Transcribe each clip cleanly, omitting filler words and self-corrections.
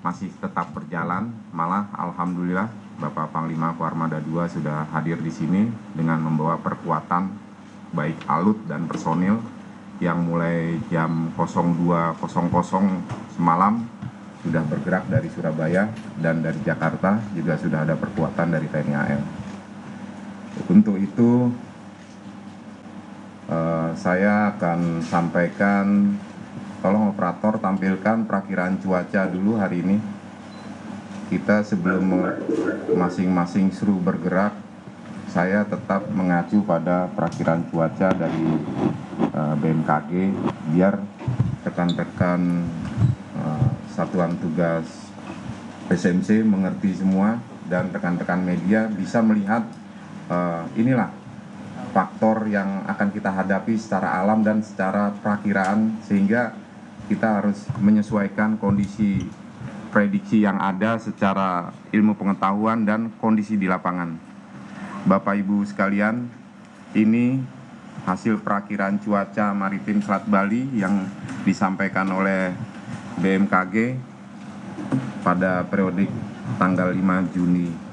masih tetap berjalan. Malah alhamdulillah Bapak Panglima Koarmada II sudah hadir di sini dengan membawa perkuatan baik alut dan personil yang mulai jam 02.00 semalam sudah bergerak dari Surabaya, dan dari Jakarta juga sudah ada perkuatan dari TNI AL. Untuk itu saya akan sampaikan, tolong operator tampilkan perakiraan cuaca dulu hari ini. Kita sebelum masing-masing seru bergerak, saya tetap mengacu pada perakiraan cuaca dari BMKG biar rekan-rekan satuan tugas SMC mengerti semua, dan rekan-rekan media bisa melihat inilah faktor yang akan kita hadapi secara alam dan secara perakiraan, sehingga kita harus menyesuaikan kondisi prediksi yang ada secara ilmu pengetahuan dan kondisi di lapangan. Bapak Ibu sekalian, ini hasil perakiraan cuaca maritim Selat Bali yang disampaikan oleh BMKG pada periodik tanggal 5 Juni.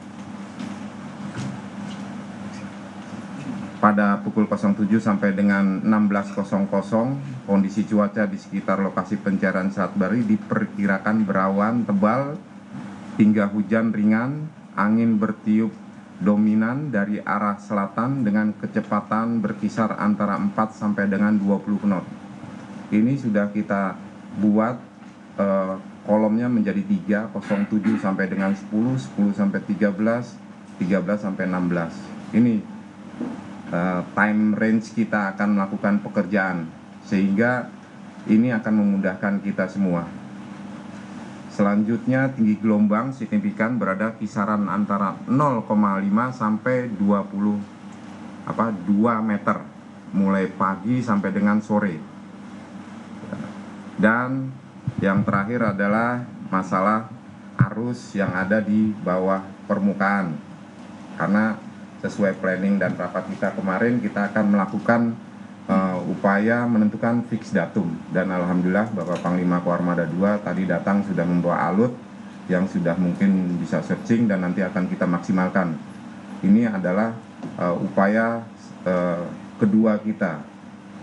Pada pukul 07 sampai dengan 16.00, kondisi cuaca di sekitar lokasi pencarian Selat Bali diperkirakan berawan tebal hingga hujan ringan, angin bertiup dominan dari arah selatan dengan kecepatan berkisar antara 4 sampai dengan 20 knot. Ini sudah kita buat kolomnya menjadi 3, 07 sampai dengan 10, 10 sampai 13, 13 sampai 16. Ini time range kita akan melakukan pekerjaan, sehingga ini akan memudahkan kita semua. Selanjutnya, tinggi gelombang signifikan berada kisaran antara 0,5 sampai 2 meter mulai pagi sampai dengan sore. Dan yang terakhir adalah masalah arus yang ada di bawah permukaan, karena sesuai planning dan rapat kita kemarin, kita akan melakukan upaya menentukan fix datum, dan alhamdulillah Bapak Panglima Koarmada II tadi datang sudah membawa alut yang sudah mungkin bisa searching dan nanti akan kita maksimalkan. Ini adalah upaya kedua kita,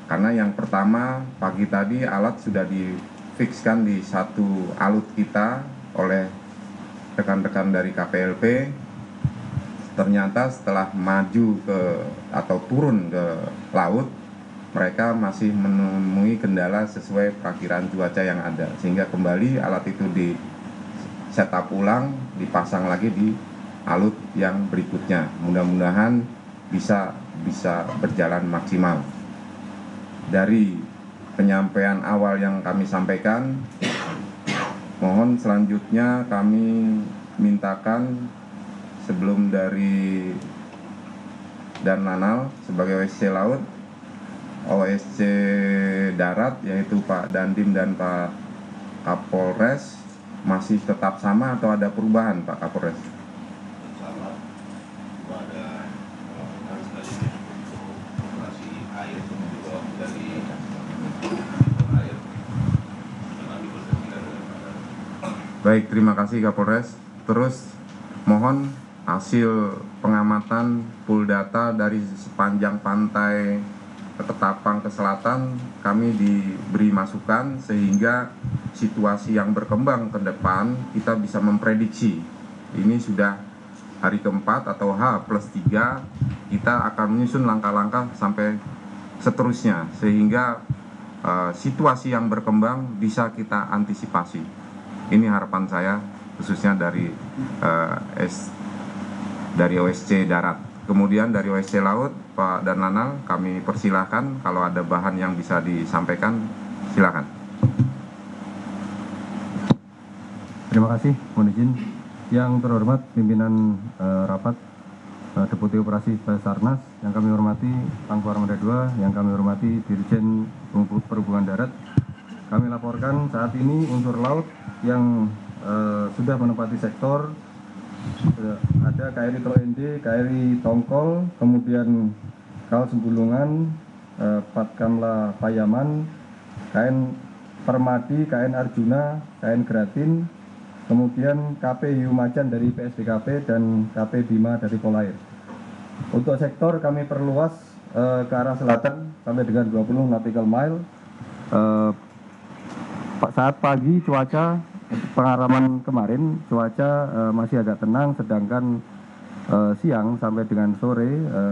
karena yang pertama pagi tadi alat sudah difikskan di satu alut kita oleh rekan-rekan dari KPLP. Ternyata setelah maju ke atau turun ke laut, mereka masih menemui kendala sesuai perakiraan cuaca yang ada, sehingga kembali alat itu di setup ulang, dipasang lagi di alut yang berikutnya. Mudah-mudahan bisa berjalan maksimal. Dari penyampaian awal yang kami sampaikan, mohon selanjutnya kami mintakan sebelum dari Dan Lanal sebagai OSC Laut, OSC Darat yaitu Pak Dandim dan Pak Kapolres masih tetap sama atau ada perubahan Pak Kapolres? Sama, ada harus dari operasi air juga dari air. Baik, terima kasih Kapolres. Terus mohon hasil pengamatan pool data dari sepanjang pantai Ketapang ke selatan kami diberi masukan, sehingga situasi yang berkembang ke depan kita bisa memprediksi. Ini sudah hari keempat atau H+3, kita akan menyusun langkah-langkah sampai seterusnya, sehingga situasi yang berkembang bisa kita antisipasi. Ini harapan saya khususnya dari OSC Darat. Kemudian dari OSC Laut, Pak Dan Lanal, kami persilahkan kalau ada bahan yang bisa disampaikan, silakan. Terima kasih, mohon izin. Yang terhormat pimpinan rapat Deputi Operasi Basarnas, yang kami hormati Pangkor Armada II, yang kami hormati Dirjen Perhubungan Darat. Kami laporkan saat ini unsur laut yang sudah menempati sektor ada KRI Troende, KRI Tongkol, kemudian Kal Sembulungan, Patkamla Payaman, KN Permadi, KN Arjuna, KN Gratin, kemudian KP Hiu Macan dari PSDKP, dan KP Bima dari Polair. Untuk sektor kami perluas ke arah selatan sampai dengan 20 nautical mile. Saat pagi cuaca, pengalaman kemarin cuaca masih agak tenang, sedangkan siang sampai dengan sore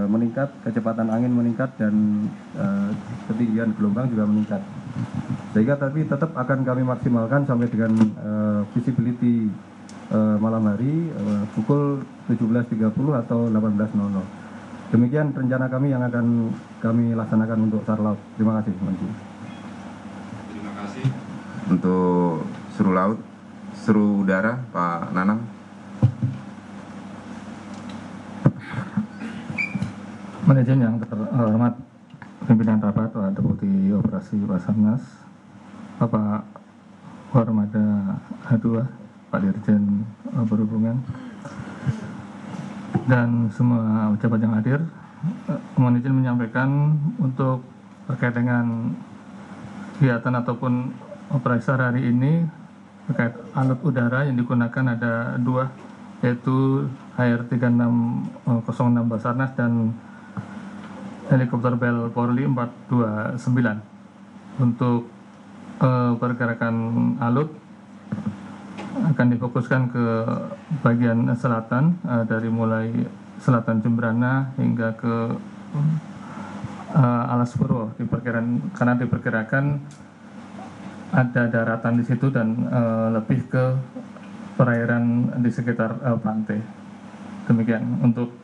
meningkat, kecepatan angin meningkat, dan ketinggian gelombang juga meningkat. Sehingga tapi tetap akan kami maksimalkan sampai dengan visibility malam hari pukul 17.30 atau 18.00. Demikian rencana kami yang akan kami laksanakan untuk SAR laut. Terima kasih, Menteri. Terima kasih. Untuk seru laut, seru udara, Pak Nanang. Manajemen yang terhormat, pimpinan rapat, Pak Deputi Operasi Basarnas, Bapak Warmada H2, Pak Dirjen Perhubungan, dan semua pejabat yang hadir, mohon izin menyampaikan untuk terkait dengan kegiatan ataupun operasi hari ini terkait alat udara yang digunakan ada dua, yaitu HR-3606 Basarnas dan helikopter Bell Polri 429. Untuk pergerakan alut akan difokuskan ke bagian selatan, dari mulai selatan Jembrana hingga ke Alas Purwo, karena diperkirakan ada daratan di situ dan lebih ke perairan di sekitar pantai. Demikian untuk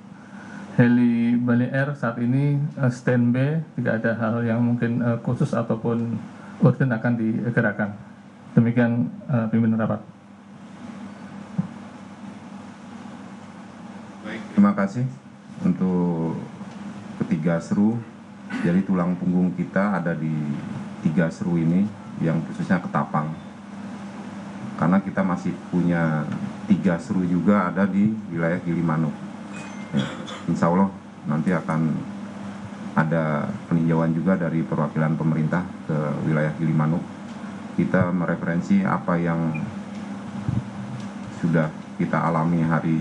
heli Bali Air saat ini standby, tidak ada hal yang mungkin khusus ataupun urgent akan digerakkan. Demikian pimpinan rapat. Baik, terima kasih untuk ketiga seru. Jadi tulang punggung kita ada di 3 seru ini, yang khususnya Ketapang. Karena kita masih punya 3 seru juga ada di wilayah Gilimanuk. Ya, insya Allah nanti akan ada peninjauan juga dari perwakilan pemerintah ke wilayah Gilimanuk. Kita mereferensi apa yang sudah kita alami hari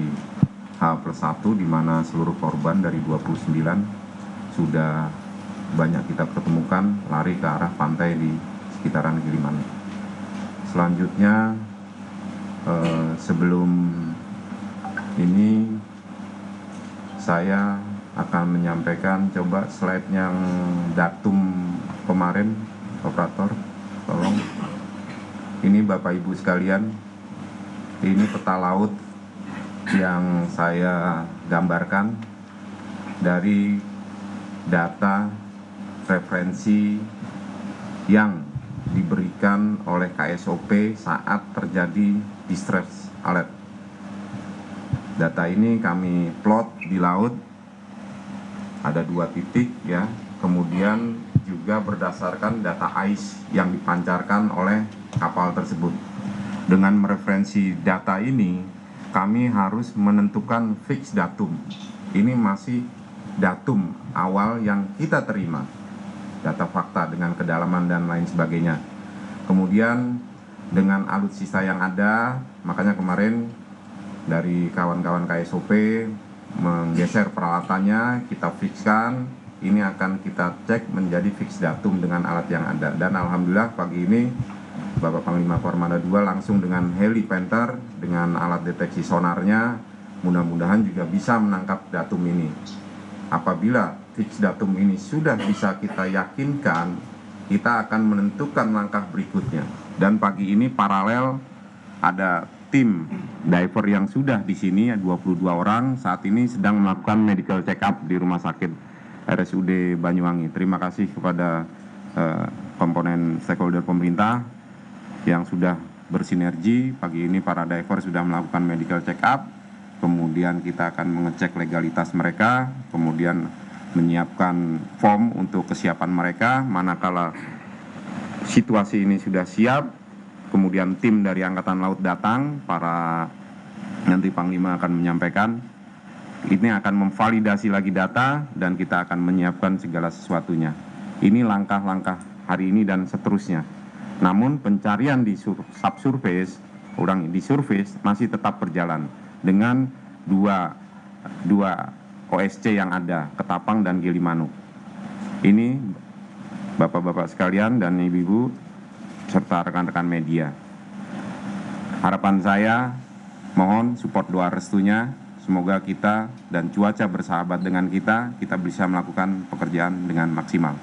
H+1, di mana seluruh korban dari 29 sudah banyak kita ketemukan lari ke arah pantai di sekitaran Gilimanuk. Selanjutnya sebelum ini saya akan menyampaikan, coba slide yang datum kemarin, operator, tolong. Ini Bapak Ibu sekalian, ini peta laut yang saya gambarkan dari data referensi yang diberikan oleh KSOP saat terjadi distress alert. Data ini kami plot di laut, ada 2 titik ya, kemudian juga berdasarkan data ICE yang dipancarkan oleh kapal tersebut. Dengan mereferensi data ini, kami harus menentukan fix datum. Ini masih datum awal yang kita terima, data fakta dengan kedalaman dan lain sebagainya. Kemudian dengan alutsista yang ada, makanya kemarin dari kawan-kawan KSOP menggeser peralatannya, kita fixkan, ini akan kita cek menjadi fix datum dengan alat yang ada. Dan alhamdulillah pagi ini Bapak Panglima Kormada II langsung dengan heli Panther dengan alat deteksi sonarnya, mudah-mudahan juga bisa menangkap datum ini. Apabila fix datum ini sudah bisa kita yakinkan, kita akan menentukan langkah berikutnya. Dan pagi ini paralel ada tim diver yang sudah di sini, 22 orang saat ini sedang melakukan medical check up di Rumah Sakit RSUD Banyuwangi. Terima kasih kepada komponen stakeholder pemerintah yang sudah bersinergi. Pagi ini para diver sudah melakukan medical check up, kemudian kita akan mengecek legalitas mereka, kemudian menyiapkan form untuk kesiapan mereka. Manakala situasi ini sudah siap, kemudian tim dari Angkatan Laut datang, nanti Panglima akan menyampaikan, ini akan memvalidasi lagi data dan kita akan menyiapkan segala sesuatunya. Ini langkah-langkah hari ini dan seterusnya. Namun pencarian di subsurface ulangi, di surface masih tetap berjalan dengan dua OSC yang ada, Ketapang dan Gilimanuk. Ini Bapak-bapak sekalian dan Ibu-ibu serta rekan-rekan media. Harapan saya, mohon support doa restunya, semoga kita dan cuaca bersahabat dengan kita bisa melakukan pekerjaan dengan maksimal.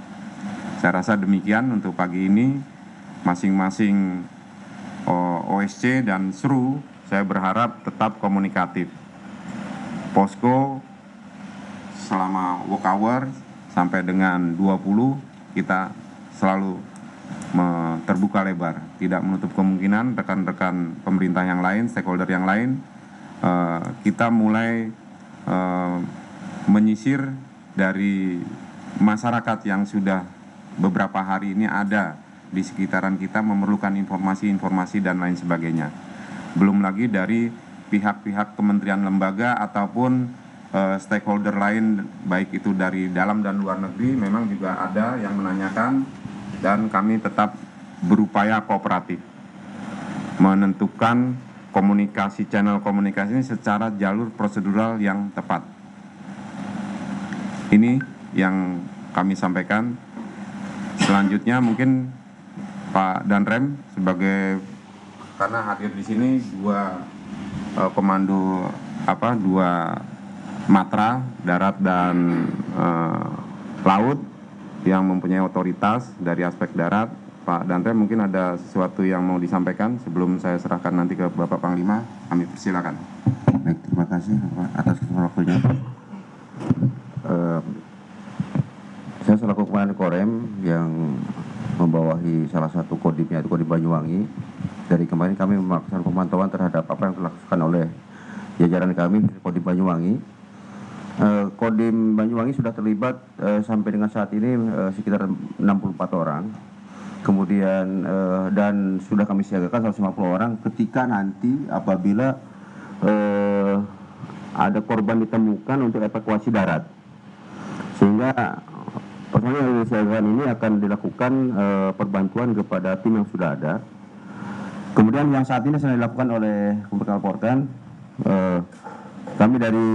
Saya rasa demikian untuk pagi ini, masing-masing OSC dan SRU, saya berharap tetap komunikatif. Posko selama work hour sampai dengan 20 kita selalu terbuka lebar, tidak menutup kemungkinan rekan-rekan pemerintah yang lain, stakeholder yang lain, kita mulai menyisir dari masyarakat yang sudah beberapa hari ini ada di sekitaran kita, memerlukan informasi-informasi dan lain sebagainya. Belum lagi dari pihak-pihak kementerian lembaga ataupun stakeholder lain, baik itu dari dalam dan luar negeri, memang juga ada yang menanyakan, dan kami tetap berupaya kooperatif menentukan channel komunikasi ini secara jalur prosedural yang tepat. Ini yang kami sampaikan. Selanjutnya mungkin Pak Danrem sebagai, karena hadir di sini dua matra darat dan laut yang mempunyai otoritas dari aspek darat. Pak Danrem mungkin ada sesuatu yang mau disampaikan sebelum saya serahkan nanti ke Bapak Panglima. Kami persilakan. Baik, terima kasih Pak atas waktunya. Saya selaku Komandan Korem yang membawahi salah satu kodimnya, yaitu Kodim Banyuwangi. Dari kemarin kami melakukan pemantauan terhadap apa yang dilakukan oleh jajaran kami Kodim Banyuwangi. Kodim Banyuwangi sudah terlibat sampai dengan saat ini sekitar 64 orang. Kemudian dan sudah kami siagakan 150 orang ketika nanti apabila ada korban ditemukan untuk evakuasi darat. Sehingga personil yang disiagakan ini akan dilakukan perbantuan kepada tim yang sudah ada. Kemudian yang saat ini sedang dilakukan oleh Kompol Porten, kami dari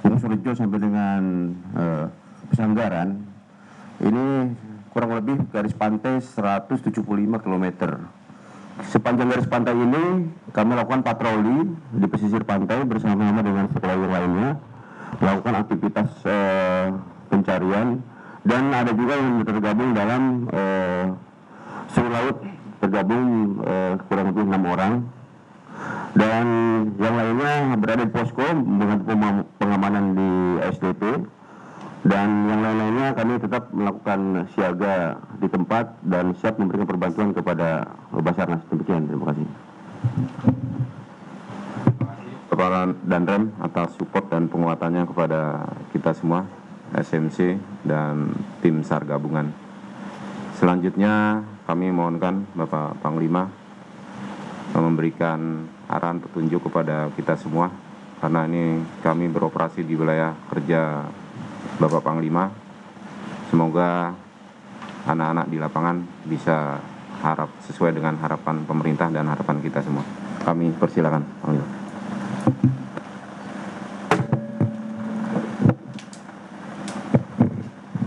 Gunung Surejo sampai dengan Pesanggaran ini kurang lebih garis pantai 175 km. Sepanjang garis pantai ini kami lakukan patroli di pesisir pantai bersama-sama dengan stakeholder lainnya, melakukan aktivitas pencarian, dan ada juga yang tergabung dalam seru laut, tergabung kurang lebih 6 orang, dan yang lainnya berada di posko dengan pengamanan di SDP. Dan yang lain-lainnya kami tetap melakukan siaga di tempat dan siap memberikan perbantuan kepada Basarnas. Demikian, terima kasih. Kepala Danrem atas support dan penguatannya kepada kita semua, SMC dan tim SAR gabungan. Selanjutnya kami mohonkan Bapak Panglima memberikan arahan petunjuk kepada kita semua, karena ini kami beroperasi di wilayah kerja Bapak Panglima. Semoga anak-anak di lapangan bisa sesuai dengan harapan pemerintah dan harapan kita semua. Kami persilakan, Panglima.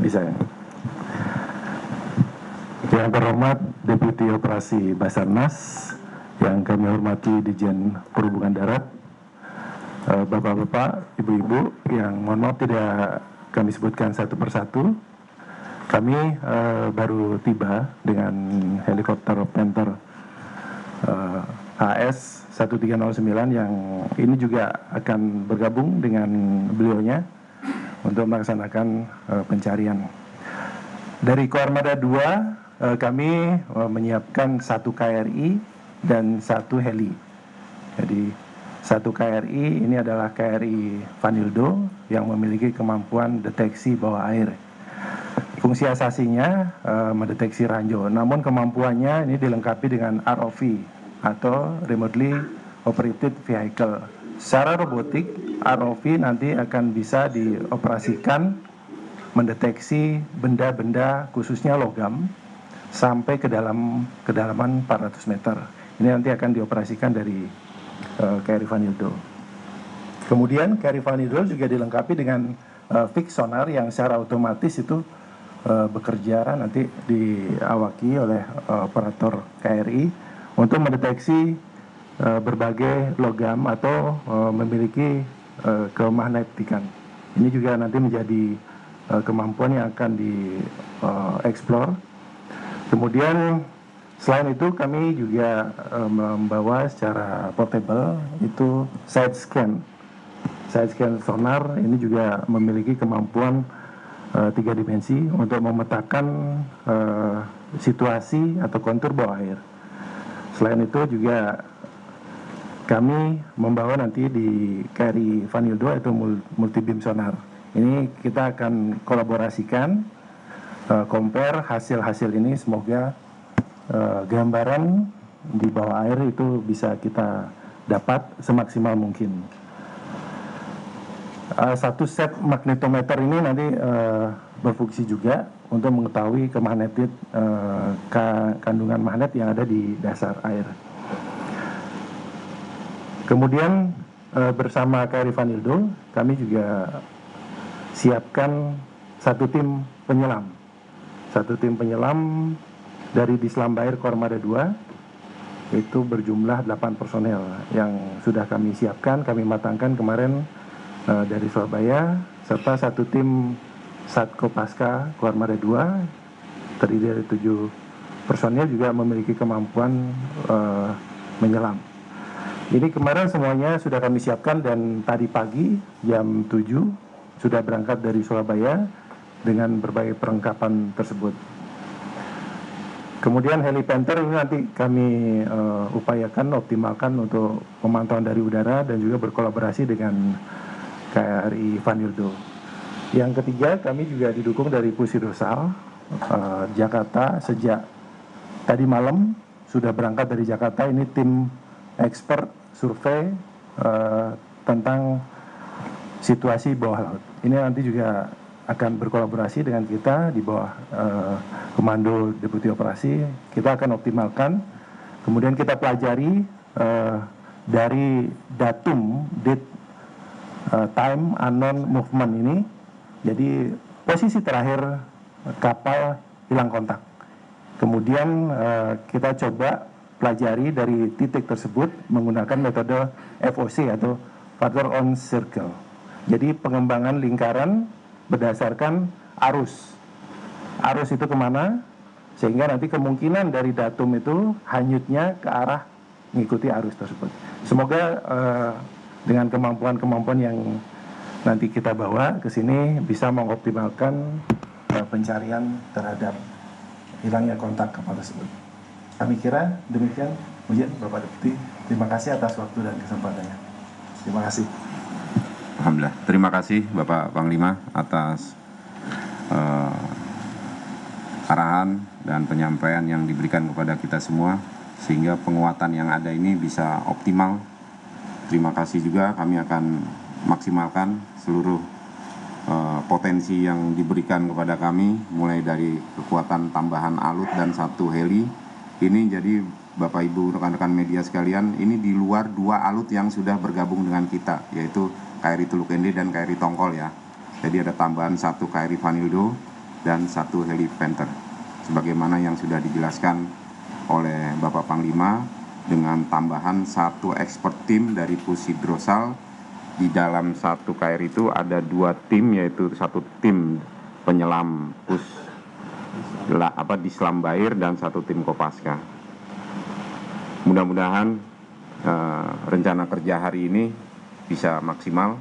Bisa ya? Yang terhormat Deputi Operasi Basarnas, yang kami hormati Dijen Perhubungan Darat, Bapak-bapak, Ibu-ibu, yang mohon maaf tidak kami sebutkan satu persatu. Kami baru tiba dengan helikopter Panther HS 1309 yang ini juga akan bergabung dengan beliaunya untuk melaksanakan pencarian. Dari Koarmada 2 kami menyiapkan 1 KRI dan 1 heli. Jadi 1 KRI ini adalah KRI Vanildo yang memiliki kemampuan deteksi bawah air. Fungsi asasinya mendeteksi ranjau, namun kemampuannya ini dilengkapi dengan ROV atau Remotely Operated Vehicle. Secara robotik, ROV nanti akan bisa dioperasikan mendeteksi benda-benda khususnya logam sampai ke kedalaman 400 meter. ini nanti akan dioperasikan dari KRI Vanildo. Kemudian KRI Vanildo juga dilengkapi dengan fixed sonar yang secara otomatis itu bekerja nanti diawaki oleh operator KRI untuk mendeteksi berbagai logam atau memiliki kemagnetikan. Ini juga nanti menjadi kemampuan yang akan dieksplor. Kemudian selain itu kami juga membawa secara portable itu side scan sonar. Ini juga memiliki kemampuan 3 dimensi untuk memetakan situasi atau kontur bawah air. Selain itu juga kami membawa nanti di KRI Vanildo itu multi beam sonar. Ini kita akan kolaborasikan, compare hasil-hasil ini, semoga gambaran di bawah air itu bisa kita dapat semaksimal mungkin. Satu set magnetometer ini nanti berfungsi juga untuk mengetahui kandungan magnet yang ada di dasar air. Kemudian bersama KRI Vanildo kami juga siapkan satu tim penyelam dari Dislambair Kormada 2, itu berjumlah 8 personel yang sudah kami siapkan, kami matangkan kemarin dari Surabaya, serta satu tim Satko Pasca Kormada 2 terdiri dari 7 personel juga memiliki kemampuan menyelam. Ini kemarin semuanya sudah kami siapkan dan tadi pagi jam 7 sudah berangkat dari Surabaya dengan berbagai perlengkapan tersebut. Kemudian Helipenter ini nanti kami upayakan optimalkan untuk pemantauan dari udara dan juga berkolaborasi dengan KRI Vanildo. Yang ketiga, kami juga didukung dari Pusidrosal Jakarta. Sejak tadi malam sudah berangkat dari Jakarta, ini tim expert survei tentang situasi bawah laut. Ini nanti juga akan berkolaborasi dengan kita di bawah Komando Deputi Operasi. Kita akan optimalkan, kemudian kita pelajari dari datum date time unknown movement ini. Jadi posisi terakhir kapal hilang kontak. Kemudian kita coba pelajari dari titik tersebut menggunakan metode FOC atau Factor on Circle. Jadi pengembangan lingkaran berdasarkan arus. Arus itu kemana? Sehingga nanti kemungkinan dari datum itu hanyutnya ke arah mengikuti arus tersebut. Semoga dengan kemampuan-kemampuan yang nanti kita bawa ke sini bisa mengoptimalkan pencarian terhadap hilangnya kontak kapal tersebut. Kami kira demikian. Mungkin Bapak Deputi, terima kasih atas waktu dan kesempatannya. Terima kasih. Alhamdulillah. Terima kasih Bapak Panglima atas arahan dan penyampaian yang diberikan kepada kita semua sehingga penguatan yang ada ini bisa optimal. Terima kasih juga, kami akan maksimalkan seluruh potensi yang diberikan kepada kami, mulai dari kekuatan tambahan alut dan 1 heli. Ini jadi Bapak Ibu rekan-rekan media sekalian, ini di luar 2 alut yang sudah bergabung dengan kita, yaitu KRI Teluk Ende dan KRI Tongkol ya. Jadi ada tambahan 1 KRI Vanildo dan 1 Helipenter. Sebagaimana yang sudah dijelaskan oleh Bapak Panglima, dengan tambahan 1 expert team dari Pusidrosal. Di dalam 1 KRI itu ada 2 tim, yaitu 1 tim penyelam Dislambair dan 1 tim Kopaska. Mudah-mudahan rencana kerja hari ini bisa maksimal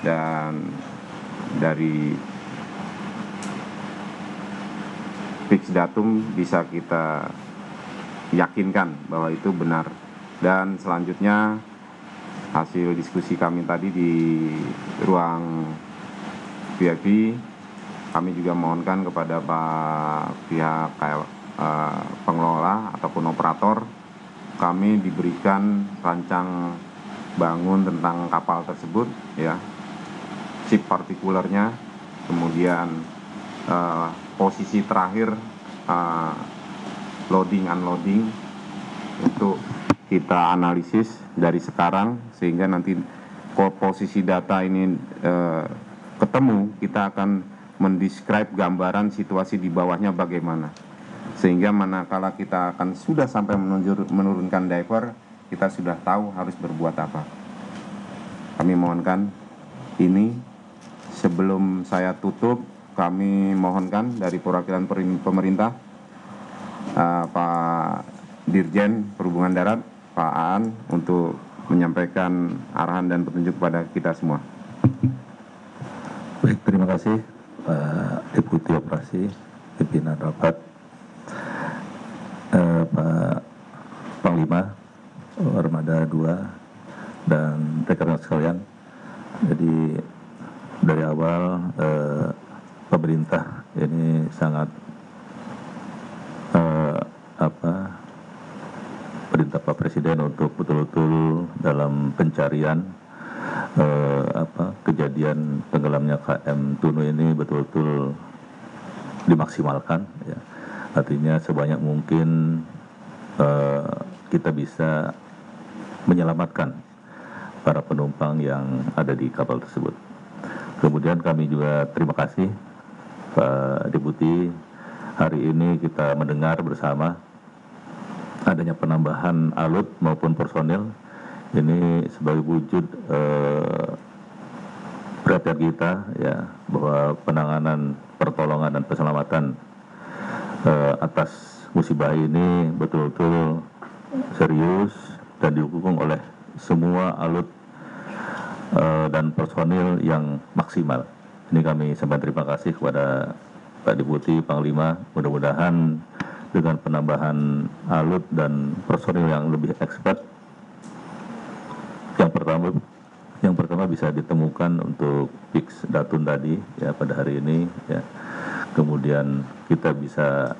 dan dari fix datum bisa kita yakinkan bahwa itu benar. Dan selanjutnya hasil diskusi kami tadi di ruang VIP, kami juga mohonkan kepada pihak pengelola ataupun operator, kami diberikan rancang bangun tentang kapal tersebut ya, ship partikulernya, kemudian posisi terakhir loading unloading, untuk kita analisis dari sekarang, sehingga nanti posisi data ini ketemu, kita akan mendescribe gambaran situasi di bawahnya bagaimana, sehingga manakala kita akan sudah sampai menurunkan diver, kita sudah tahu harus berbuat apa. Kami mohonkan ini, sebelum saya tutup, kami mohonkan dari perwakilan pemerintah, Pak Dirjen Perhubungan Darat, Pak Aan, untuk menyampaikan arahan dan petunjuk kepada kita semua. Baik, terima kasih Pak Deputi Operasi, pimpinan rapat, Pak Panglima, Armada 2, dan rekan-rekan sekalian. Jadi dari awal pemerintah ini sangat perintah Pak Presiden untuk betul-betul dalam pencarian kejadian tenggelamnya KM Tunu ini betul-betul dimaksimalkan, ya. Artinya sebanyak mungkin kita bisa menyelamatkan para penumpang yang ada di kapal tersebut. Kemudian kami juga terima kasih Pak Deputi, hari ini kita mendengar bersama adanya penambahan alut maupun personil. Ini sebagai wujud perhatian kita, ya, bahwa penanganan, pertolongan dan keselamatan atas musibah ini betul-betul serius dan didukung oleh semua alut dan personil yang maksimal. Ini kami sampaikan terima kasih kepada Pak Deputi, Panglima. Mudah-mudahan dengan penambahan alut dan personil yang lebih expert, yang pertama bisa ditemukan untuk fix datun tadi, ya, pada hari ini, ya. Kemudian kita bisa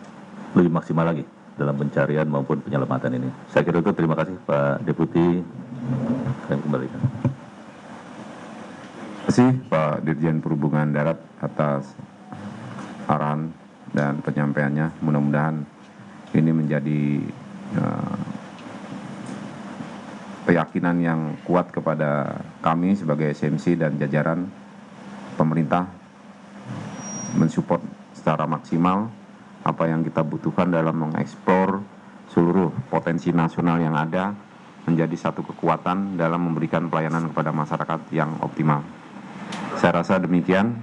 lebih maksimal lagi dalam pencarian maupun penyelamatan ini. Saya kira itu. Terima kasih Pak Deputi. Saya kembalikan. Terima kasih Pak Dirjen Perhubungan Darat atas arahan dan penyampaiannya. Mudah-mudahan ini menjadi keyakinan yang kuat kepada kami sebagai SMC dan jajaran pemerintah mensupport secara maksimal apa yang kita butuhkan dalam mengeksplor seluruh potensi nasional yang ada menjadi satu kekuatan dalam memberikan pelayanan kepada masyarakat yang optimal. Saya rasa demikian.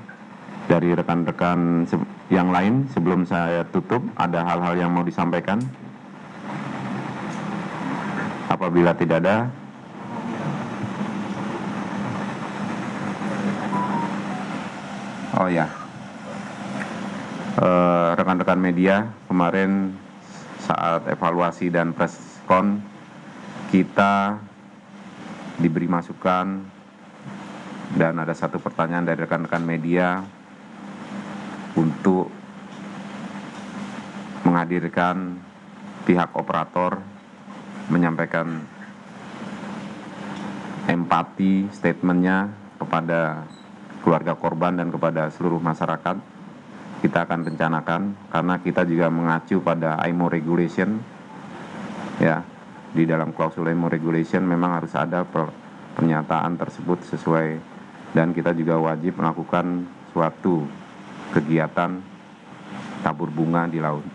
Dari rekan-rekan yang lain, sebelum saya tutup, ada hal-hal yang mau disampaikan? Apabila tidak ada, oh ya, rekan-rekan media, kemarin saat evaluasi dan preskon kita diberi masukan dan ada satu pertanyaan dari rekan-rekan media untuk menghadirkan pihak operator menyampaikan empati statementnya kepada keluarga korban dan kepada seluruh masyarakat. Kita akan rencanakan karena kita juga mengacu pada IMO regulation, ya. Di dalam klausul IMO regulation memang harus ada pernyataan tersebut sesuai, dan kita juga wajib melakukan suatu kegiatan tabur bunga di laut.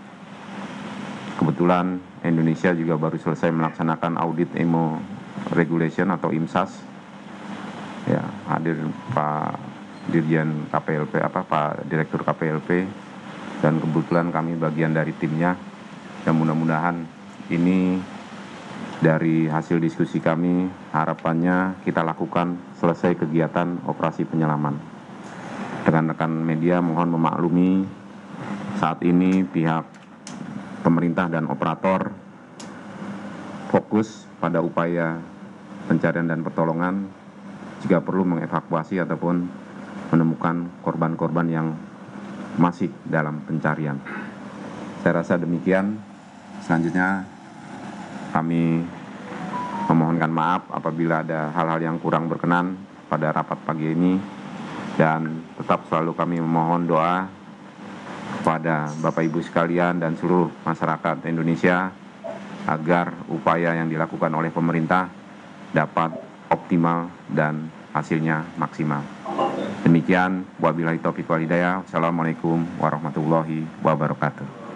Kebetulan Indonesia juga baru selesai melaksanakan audit IMO regulation atau IMSAS, ya, hadir Pak Dirjen KPLP, Pak Direktur KPLP, dan kebetulan kami bagian dari timnya. Dan mudah-mudahan ini dari hasil diskusi kami, harapannya kita lakukan selesai kegiatan operasi penyelaman. Rekan-rekan media mohon memaklumi, saat ini pihak pemerintah dan operator fokus pada upaya pencarian dan pertolongan, jika perlu mengevakuasi ataupun menemukan korban-korban yang masih dalam pencarian. Saya rasa demikian. Selanjutnya kami memohonkan maaf apabila ada hal-hal yang kurang berkenan pada rapat pagi ini, dan tetap selalu kami memohon doa kepada Bapak Ibu sekalian dan seluruh masyarakat Indonesia agar upaya yang dilakukan oleh pemerintah dapat optimal dan hasilnya maksimal. Demikian, wabillahi taufiq wal hidayah. Wassalamualaikum warahmatullahi wabarakatuh.